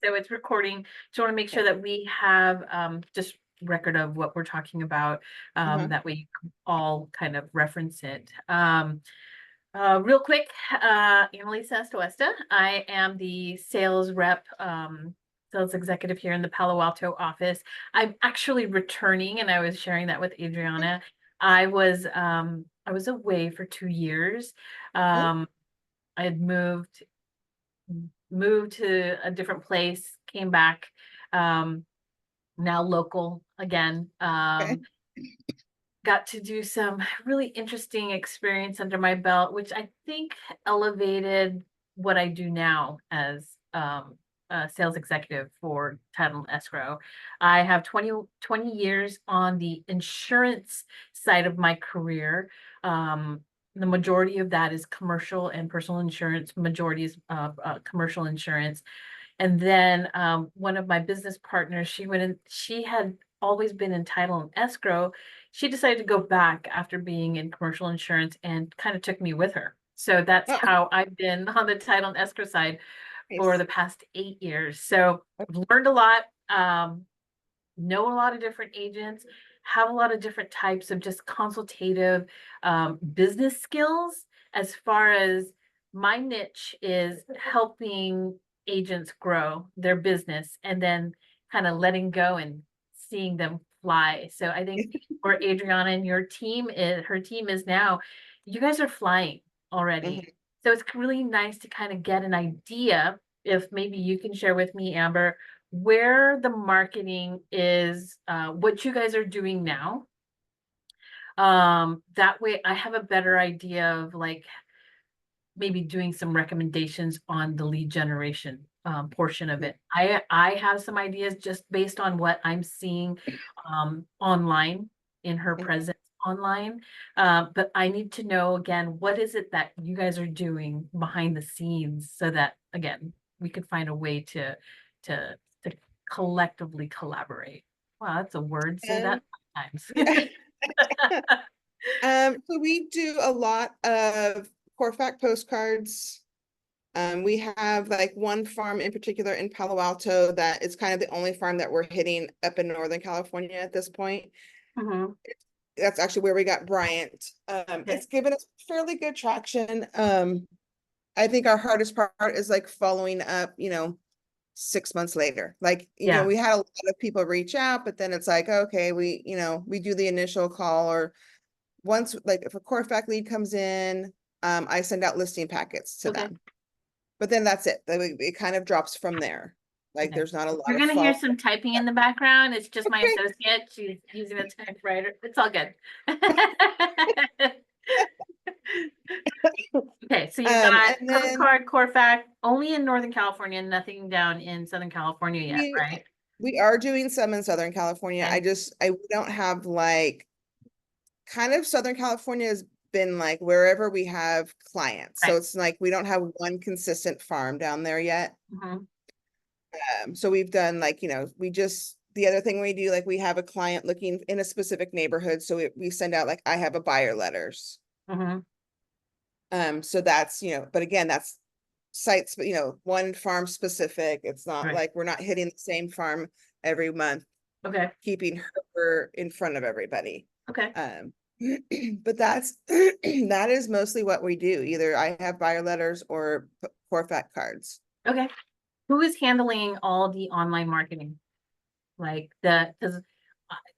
So it's recording. Just want to make sure that we have just record of what we're talking about. That way you can all kind of reference it. Real quick, Anna-Liza. I am the sales rep, sales executive here in the Palo Alto office. I'm actually returning, and I was sharing that with Adriana. I was away for 2 years. Oh, I had moved to a different place, came back, now local again. okay. Got to do some really interesting experience under my belt, which I think elevated what I do now as a sales executive for title and escrow. I have 20 years on the insurance side of my career. The majority of that is commercial and personal insurance. Majority is commercial insurance. And then one of my business partners, she had always been in title and escrow. She decided to go back after being in commercial insurance and kind of took me with her. So that's Oh, how I've been on the title and escrow side for nice. the past 8 years. So I've learned a lot, know a lot of different agents, have a lot of different types of just consultative business skills. As far as my niche is helping agents grow their business and then kind of letting go and seeing them fly. So I think where Adriana and her team is now, you guys are flying already. Mhm. So it's really nice to kind of get an idea, if maybe you can share with me, Amber, where the marketing is, what you guys are doing now. That way I have a better idea of like maybe doing some recommendations on the lead generation portion of it. I have some ideas just based on what I'm seeing online in her Mhm. presence online. But I need to know again, what is it that you guys are doing behind the scenes so that again, we could find a way to to collectively collaborate. Wow, that's a word. Say that And 5 yeah. times. So we do a lot of core fact postcards. We have like one farm in particular in Palo Alto that is kind of the only farm that we're hitting up in Northern California at this point. Mhm. That's actually where we got Bryant. Okay. It's given us fairly good traction. I think our hardest part is like following up, 6 months later. Like, Yeah. we had a lot of people reach out, but then it's like, okay, we do the initial call, or once, like if a core fact lead comes in, I send out listing packets to Okay. them. But then that's it. It kind of drops from there. Like Okay. there's not a lot You're of gonna hear follow. some typing in the background. It's just my Okay. associate. She's using a typewriter. It's all good. Okay, so you've got And then postcard, core fact, only in Northern California, nothing down in Southern California yet, we right? we are doing some in Southern California. Okay. I don't have like, kind of Southern California has been like wherever we have clients. So Right. it's like we don't have one consistent farm down there yet. Mhm. So we've done like, the other thing we do, like we have a client looking in a specific neighborhood. So we send out like, I have a buyer letters. Mhm. So that's, but again, that's sites, but one farm specific. It's not Right. like we're not hitting the same farm every month, Okay. keeping her in front of everybody. Okay. Um, but that is mostly what we do. Either I have buyer letters or core fact cards. Okay. Who is handling all the online marketing? Like the, because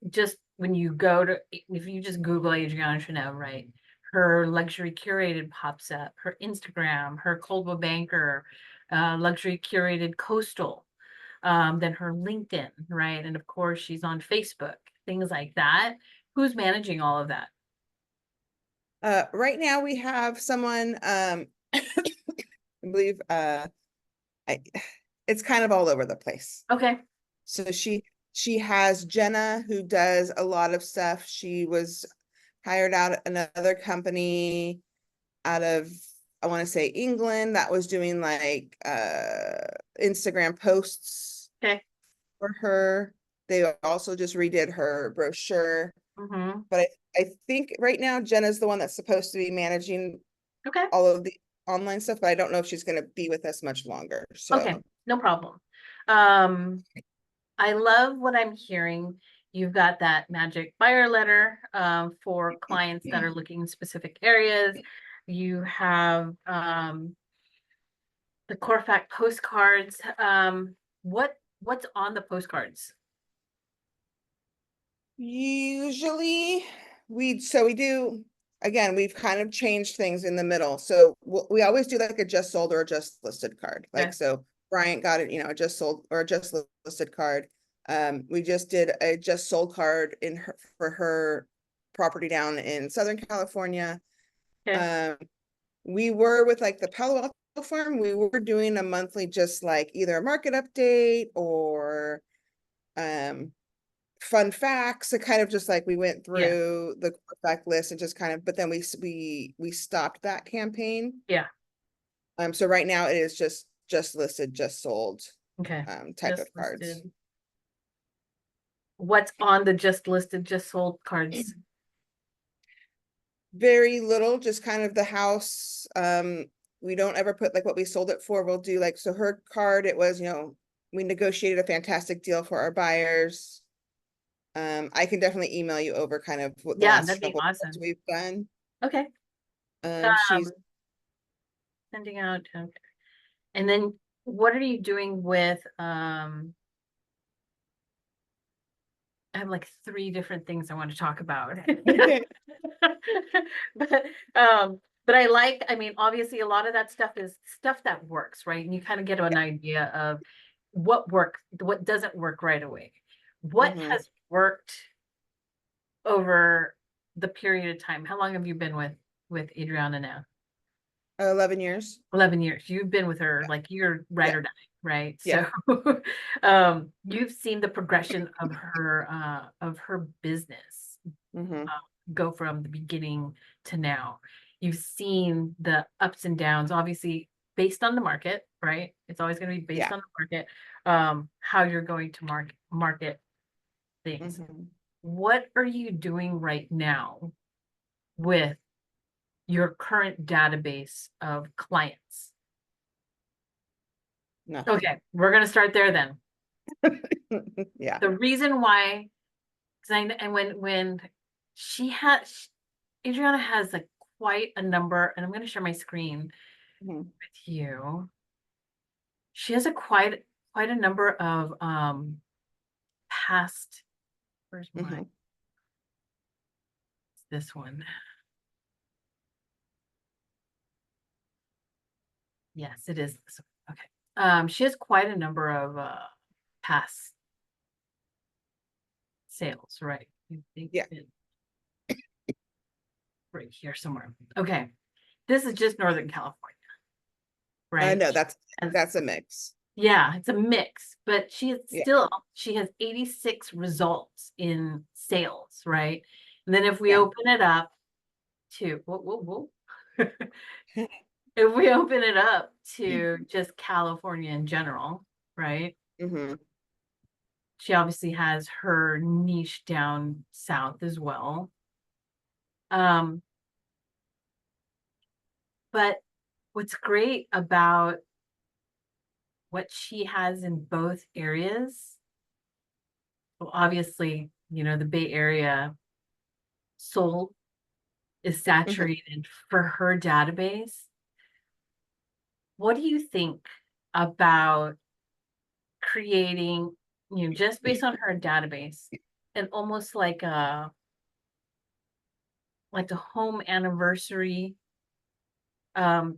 just when you go to, if you just Google Adriana Trenev, right? Her luxury curated pops up, her Instagram, her Coldwell Banker, luxury curated coastal, then her LinkedIn, right? And of course, she's on Facebook, things like that. Who's managing all of that? Right now we have someone, I believe, I, it's kind of all over the place. Okay. So she has Jenna, who does a lot of stuff. She was hired out at another company out of, I want to say, England, that was doing like Instagram posts Okay. for her. They also just redid her brochure. Mm-hmm. But I think right now Jenna's the one that's supposed to be managing Okay. all of the online stuff, but I don't know if she's going to be with us much longer. Okay. So No problem. Um, I love what I'm hearing. You've got that magic buyer letter for clients that are looking in specific areas. You have the core fact postcards. What's on the postcards? Usually we do, again, we've kind of changed things in the middle. So we always do like a just sold or a just listed card. Okay. Like, so Bryant got it, a just sold or a just listed card. We just did a just sold card for her property down in Southern California. Okay. Um, we were with like the Palo Alto farm, we were doing a monthly, just like either a market update or um fun facts. So kind of just like we went Yeah. through the fact list and just kind of, but then we stopped that campaign. Yeah. So right now it is just listed, just sold Okay. type Just of cards. listed. What's on the just listed, just sold cards? Very little, just kind of the house. We don't ever put like what we sold it for. We'll do like, so her card, it was, we negotiated a fantastic deal for our buyers. I can definitely email you over kind of what the Yeah, last that'd be couple of cards awesome. we've done. Okay. She's Um, Sending out, okay. And then what are you doing with I have like three different things I want to talk about. But I like, I mean, obviously a lot of that stuff is stuff that works, right? And you kind of get an idea of what works, what doesn't work right away. What Mhm. has worked over the period of time? How long have you been with Adriana now? 11 years. 11 years. You've been with her Yeah. like you're Yeah. ride or die, right? Yeah. So you've seen the progression of her business Mm-hmm. go from the beginning to now. You've seen the ups and downs, obviously based on the market, right? It's always going to be based Yeah. on the market, how you're going to market things. Mm-hmm. What are you doing right now with your current database of clients? Nothing. Okay, we're gonna start there then. Yeah. The reason why, because and when she has, Adriana has like quite a number, and I'm gonna share my screen Mm-hmm. with you. She has a quite a number of past, where's Mm-hmm. mine? It's this one. Yes, it is this one. Okay. She has quite a number of past sales, right? I think Yeah. it's right here somewhere. Okay. This is just Northern California, right? No, And that's a mix. yeah, it's a mix, but Yeah. she has 86 results in sales, right? And then if we Yeah. open it up to if we open it up to just California in general, right? Mm-hmm. She obviously has her niche down south as well. Um, but what's great about what she has in both areas, well, obviously, the Bay Area sold is Mm-hmm. saturated for her database. What do you think about creating, just based on her database, and almost like a home anniversary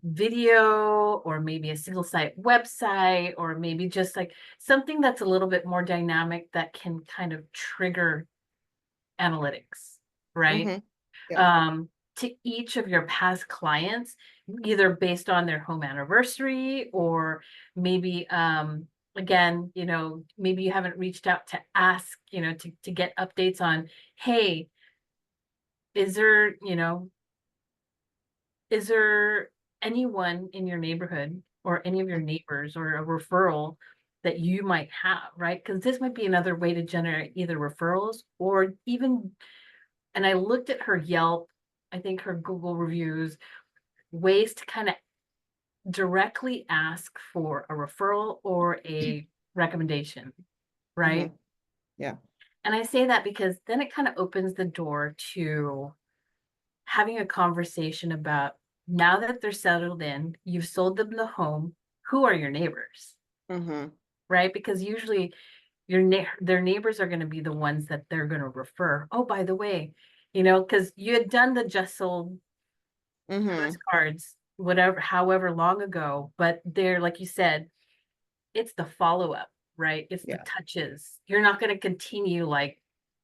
video, or maybe a single site website, or maybe just like something that's a little bit more dynamic that can kind of trigger analytics, right? Mm-hmm. Yeah. To each of your past clients, either based on their home anniversary, or maybe again, maybe you haven't reached out to ask, to get updates on, hey, is there, is there anyone in your neighborhood or any of your neighbors or a referral that you might have, right? Because this might be another way to generate either referrals or even, and I looked at her Yelp, I think her Google reviews, ways to kind of directly ask for a referral or a recommendation, right? Mhm. Yeah. And I say that because then it kind of opens the door to having a conversation about, now that they're settled in, you've sold them the home, who are your neighbors, Mhm. right? Because usually their neighbors are going to be the ones that they're going to refer. Oh, by the way, because you had done the just sold Mhm. postcards, whatever, however long ago, but they're, like you said, it's the follow-up, right? It's the Yeah. touches. You're not going to continue like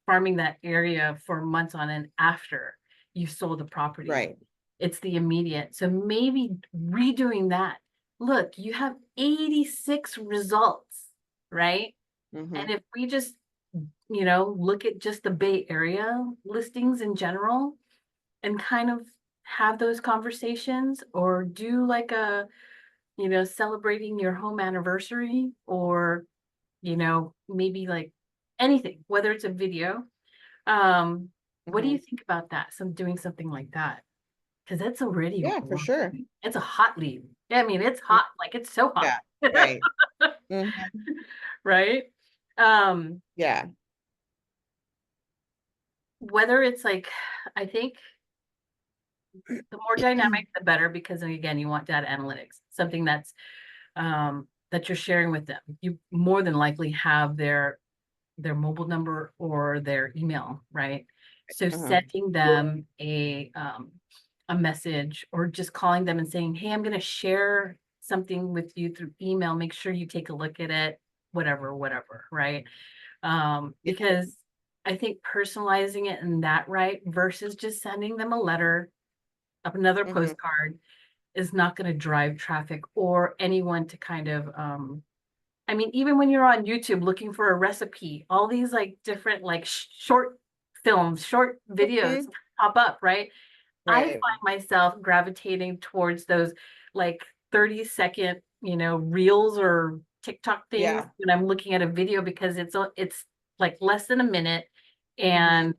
farming that area for months on end after you've sold the property. Right. It's the immediate. So maybe redoing that. Look, you have 86 results, right? And Mhm. if we just, look at just the Bay Area listings in general and kind of have those conversations, or do like a, celebrating your home anniversary, or, maybe like anything, whether it's a video. What do you Mhm. think about that? Doing something like that? Because that's already Yeah, for sure. it's a hot lead. Yeah, I mean, it's Mm, hot, like it's so hot. yeah. Right. Mhm. Right? Um, Yeah. whether it's like, I think the more dynamic, the better, because again, you want data analytics, something that you're sharing with them. You more than likely have their mobile number or their email, right? So Uh-huh. sending them a message, or just calling them and saying, hey, I'm going to share something with you through email. Make sure you take a look at it, whatever, right? Yeah. Because I think personalizing it in that, right, versus just sending them a letter, another Mhm. postcard, is not going to drive traffic or anyone to kind of I mean, even when you're on YouTube looking for a recipe, all these like different like short films, short videos Mhm. pop up, right? I find Right. myself gravitating towards those like 30-second, reels or TikTok things Yeah. when I'm looking at a video, because it's like less than a minute, Mhm. and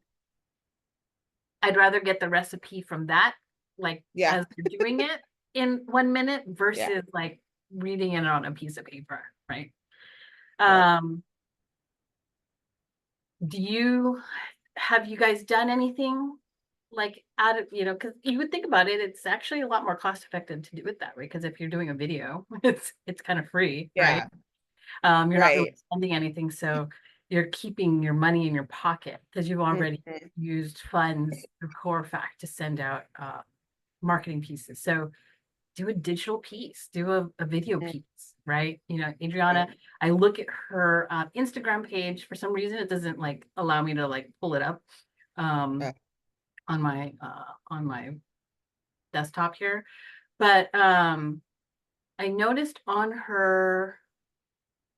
I'd rather get the recipe from that, like Yeah. as you're doing it in 1 minute, Yeah. versus like reading it on a piece of paper, right? Right. Um, do you have you guys done anything like out of, because you would think about it, it's actually a lot more cost effective to do it that way, because if you're doing a video, it's kind of free, right? Yeah. You're not really Right. spending anything, so you're keeping your money in your pocket because you've already Mhm. used funds through Corefact to send out marketing pieces. So do a digital piece, do a video Mhm. piece, right? Adriana, Right. I look at her Instagram page. For some reason, it doesn't like allow me to like pull it up um, Uh, on my desktop here. But I noticed on her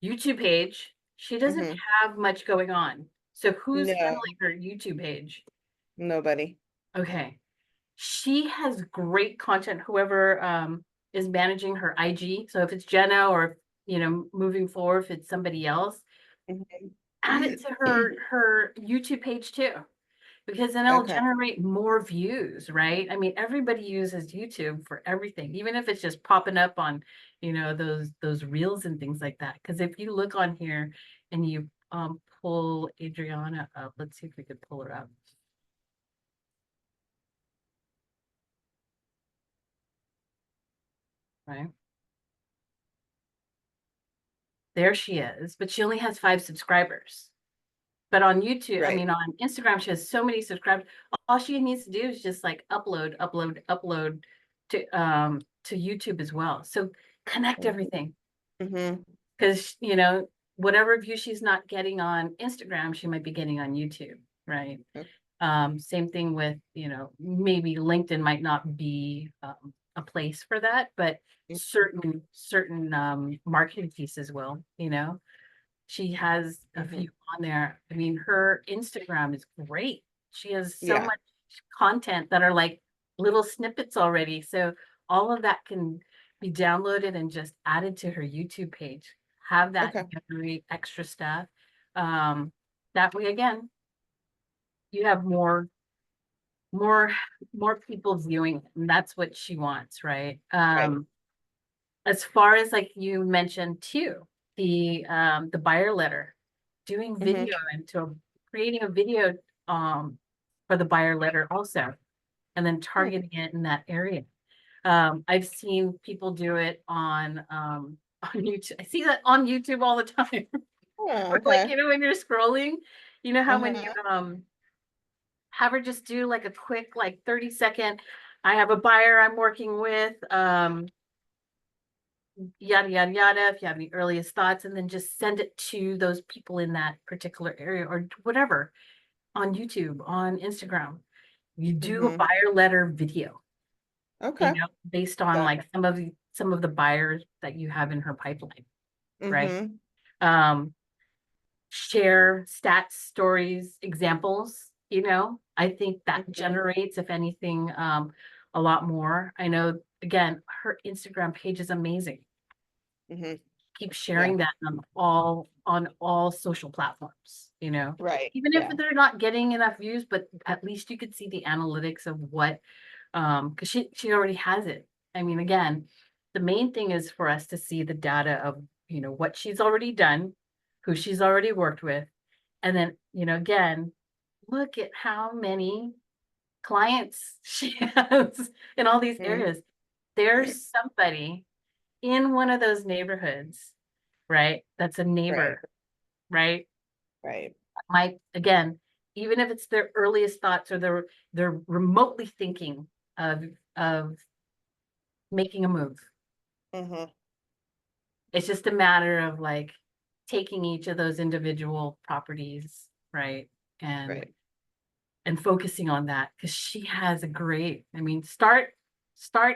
YouTube page, she doesn't mhm. have much going on. So who's No, handling her YouTube page? nobody. Okay. She has great content, whoever is managing her IG. So if it's Jenna, or if, moving forward, if it's somebody else, Mhm. add it to her YouTube page too, because then it'll Okay. generate more views, right? I mean, everybody uses YouTube for everything, even if it's just popping up on, those reels and things like that. Because if you look on here and you pull Adriana up, let's see if we could pull her up, right? There she is, but she only has 5 subscribers. But on YouTube, I Right. mean, on Instagram, she has so many subscribers. All she needs to do is just like upload to YouTube as well. So connect everything, Mhm. because whatever view she's not getting on Instagram, she might be getting on YouTube, right? Same thing with, maybe LinkedIn might not be a place for that, but certain marketing pieces will, she has a Mhm. few on there. I mean, her Instagram is great. She has so Yeah. much content that are like little snippets already. So all of that can be downloaded and just added to her YouTube page. Have that Okay. generate extra stuff. Um, that way, again, you have more, more people viewing it, and that's what she wants, right? Right. as far as like you mentioned too, the buyer letter, doing Mhm. video into creating a video for the buyer letter also, and then Hmm. targeting it in that area. I've seen people do it on YouTube. I see that on YouTube all the time. Oh, Or like, okay. when you're scrolling, you know how when you Uh-huh. have her just do like a quick like 30-second, I have a buyer I'm working with, yada yada yada, if you have any earliest thoughts, and then just send it to those people in that particular area or whatever, on YouTube, on Instagram. You do a Mhm. buyer letter video, Okay. based on That. like some of the buyers that you have in her pipeline, right? Mhm. Um, share stats, stories, examples, I think that Mhm. generates, if anything, a lot more. I know, again, her Instagram page is amazing. Mhm. Keep Yeah. sharing that on all social platforms, Right. even if Yeah. they're not getting enough views, but at least you could see the analytics of what, because she already has it. I mean, again, the main thing is for us to see the data of, what she's already done, who she's already worked with, and then, again, look at how many clients she has in all these Mhm. areas. There's somebody in one of those neighborhoods, right? That's a Right. neighbor, right? Right. Might, again, even if it's their earliest thoughts, or they're remotely thinking of of making a move. Mhm. It's just a matter of like taking each of those individual properties, right? And Right. and focusing on that, because she has a great, I mean, start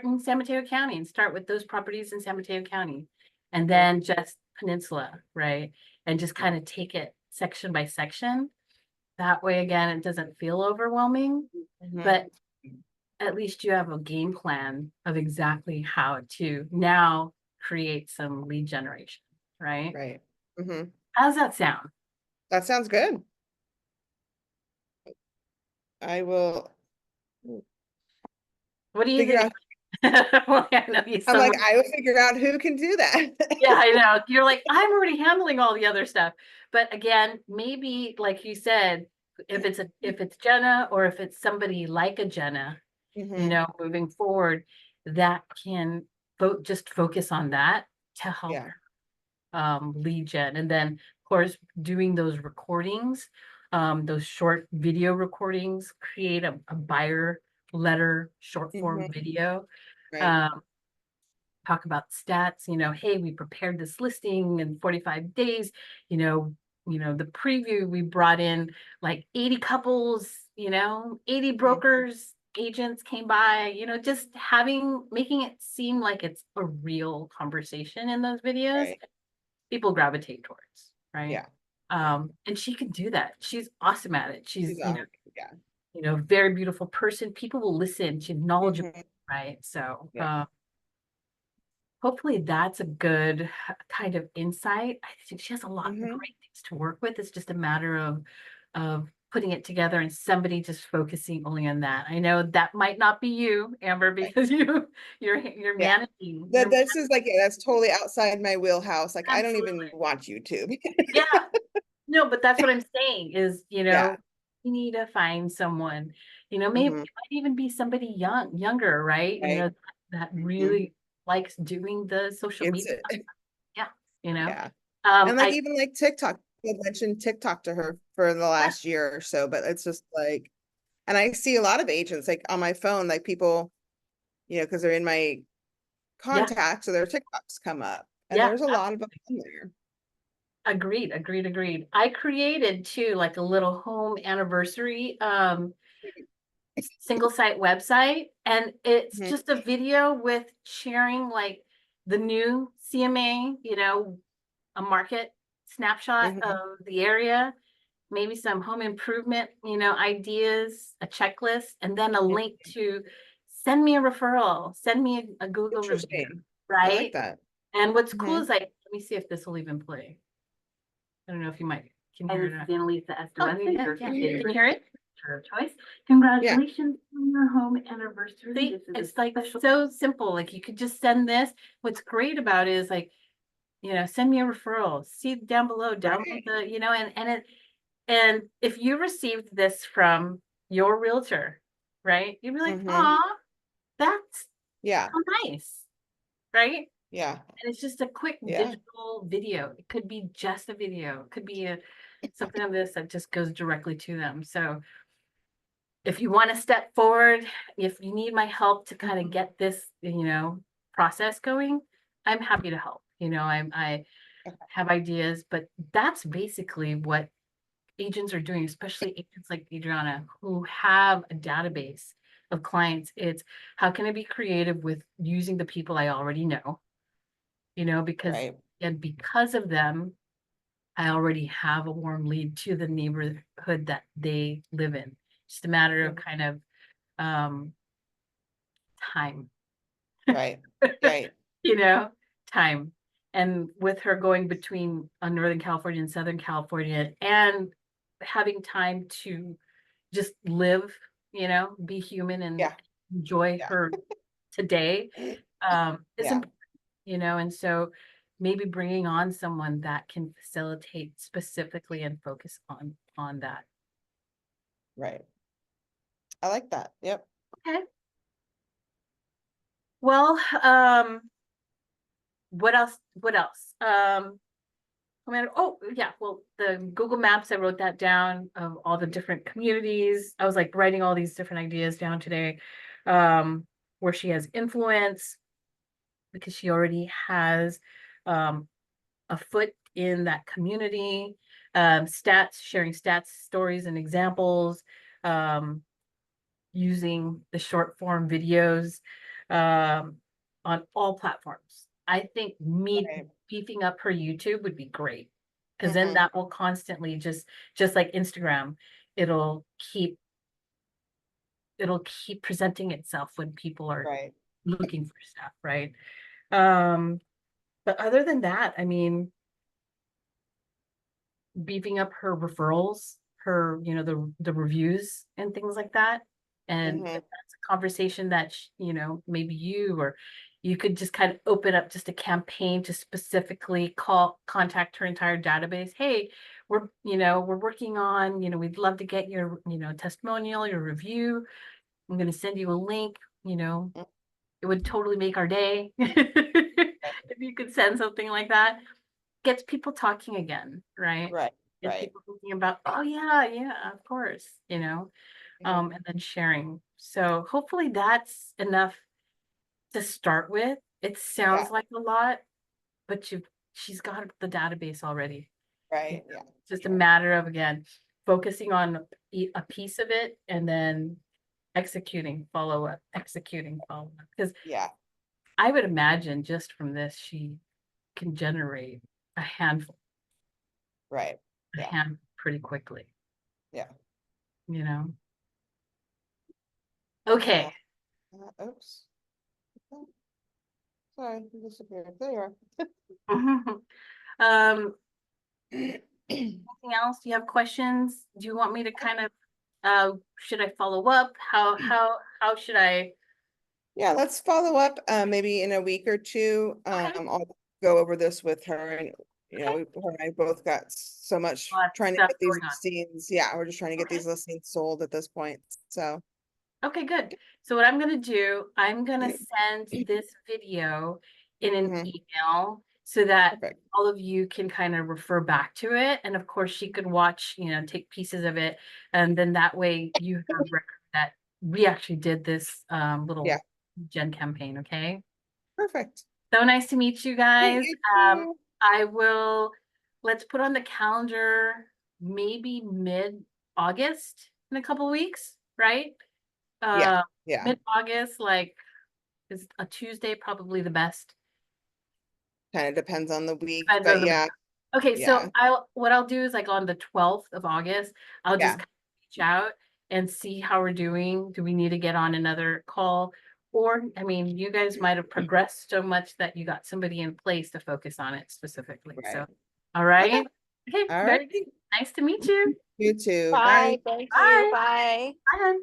in San Mateo County and start with those properties in San Mateo County, and Mhm. then just Peninsula, right? And just kind of take it section by section. That way, again, it doesn't feel overwhelming, Mhm. but at least you have a game plan of exactly how to now create some lead generation, right? Right. Mhm. How's that sound? That sounds good. I will What do you figure think? out. Well, I know you I'm like, someone. I will figure out who can do that. Yeah, I know. You're like, I'm already handling all the other stuff. But again, maybe like you said, if it's Jenna, or if it's somebody like a Jenna, Mhm. moving forward, that can just focus on that to help Yeah. lead gen. And then of course doing those recordings, those short video recordings, create a buyer letter short form Mhm. video. Right. Um, talk about stats, hey, we prepared this listing in 45 days, the preview, we brought in like 80 couples, 80 Mhm. brokers, agents came by, just making it seem like it's a real conversation in those videos, Right. people gravitate towards, right? Yeah. Yeah. And she can do that. She's awesome at it. She's, She's on. Yeah. very beautiful person. People will listen. She's knowledgeable, Mhm. right? So, Yeah. hopefully that's a good kind of insight. I think she has a lot of Mhm. great things to work with. It's just a matter of putting it together and somebody just focusing only on that. I know that might not be you, Amber, Right. because you're Yeah. managing. That this is like, yeah, that's totally outside my wheelhouse. Like, I don't Absolutely. even watch YouTube. Yeah. No, but that's what I'm saying is, Yeah. you need to find someone, maybe it Mhm. might even be somebody younger, right? Right. That Mhm. really likes doing the social It's media. it. Yeah, you know. Yeah. Um, And like I even like TikTok, I mentioned TikTok to her for the yeah, last year or so, but it's just like, and I see a lot of agents like on my phone, like people, because they're in my yeah, contacts, so their TikToks come up, and yeah, there's a lot of them on there. agreed, agreed, agreed. I created too, like a little home anniversary single site website, and it's Mhm. just a video with sharing like the new CMA, a market snapshot of Mhm. the area, maybe some home improvement, ideas, a checklist, and then a Mhm. link to send me a referral, send me a Google review, Interesting. I like right? that. And what's cool Mhm. is like, let me see if this will even play. I don't know if you can Hi, hear this it. is Anna-Liza Oh, Estaroni, yeah, your yeah. state Can you hear it? Her choice. Congratulations on your home anniversary. See, This is it's a like special- so simple. Like you could just send this. What's great about it is like, send me a referral. See down below, download the, and if you received this from your realtor, right? You'd be like, Mhm. "Aw, that's Yeah, so nice," right? yeah, And it's just a quick yeah. digital video. It could be just a video. It could be something of this that just goes directly to them. So if you want to step forward, if you need my help to kind of get this, process going, I'm happy to help. I Okay. have ideas, but that's basically what agents are doing, especially agents like Adriana, who have a database of clients. It's how can I be creative with using the people I already know, because Right. and because of them, I already have a warm lead to the neighborhood that they live in. Just a matter of Mhm. kind of um time. Right, right, you know, time. And with her going between Northern California and Southern California and having time to just live, be human and yeah, enjoy yeah. her today, is Yeah, important, and so maybe bringing on someone that can facilitate specifically and focus on that. right. I like that. Yep. Okay. Well, what else? What else? Oh yeah, well, the Google Maps, I wrote that down of all the different communities. I was like writing all these different ideas down today, where she has influence because she already has um, a foot in that community. Stats, sharing stats, stories, and examples, um, using the short form videos um, on all platforms. I think me Right. beefing up her YouTube would be great because then Mhm. that will constantly just like Instagram, it'll keep it'll keep presenting itself when people are Right. looking for stuff, right? Um, but other than that, I mean, beefing up her referrals, her, the reviews and things like that. And if Mhm. that's a conversation that, maybe you or you could just kind of open up just a campaign to specifically contact her entire database. Hey, we're working on, we'd love to get your, testimonial, your review. I'm going to send you a link, Mm. it would totally make our day Right. if you could send something like that. Gets people talking again, right? Right. Gets Right. people thinking about, oh yeah, yeah, of course, Mhm. and then sharing. So hopefully that's enough to start with. It Yeah. sounds like a lot, but she's got the database already. Right. Yeah. It's just a Sure. matter of again focusing on a piece of it and then executing follow up, executing follow up. Because Yeah. I would imagine just from this, she can generate a handful, Right. a Yeah. hand pretty quickly, Yeah. you know? Yeah. Okay. Oops. Oh, sorry, you disappeared. There Um, you are. anything else? Do you have questions? Do you want me to kind of, should I follow up? How should I? Yeah, let's follow up, maybe in a week or two. Okay, I'll go over this with her and, okay. her and I both got so much Lots of trying to stuff get these going on. listings. Yeah, we're just trying to get Okay. these listings sold at this point. So, Okay, good. So what I'm gonna do, I'm gonna send this video in an mhm, email so that perfect. all of you can kind of refer back to it. And of course, she could watch, take pieces of it. And then that way you have record that we actually did this Yeah, little Gen campaign, okay? perfect. So nice to meet you Meet guys. you Um, too. I will, let's put on the calendar maybe mid-August in a couple weeks, right? Yeah, Uh, yeah, Mid-August, like is a Tuesday probably the best. kind of depends on the week, Depends but on the week. yeah, Okay, yeah, so what I'll do is like on the 12th of August, I'll just yeah, kind of reach out and see how we're doing. Do we need to get on another call? Or, I mean, you guys might have progressed so much that you got somebody in place to focus on it specifically. right. So, all Okay, right. Okay, all right. very good. Nice to meet you. You too. Bye. Bye. Thank Bye. you. Bye. Bye.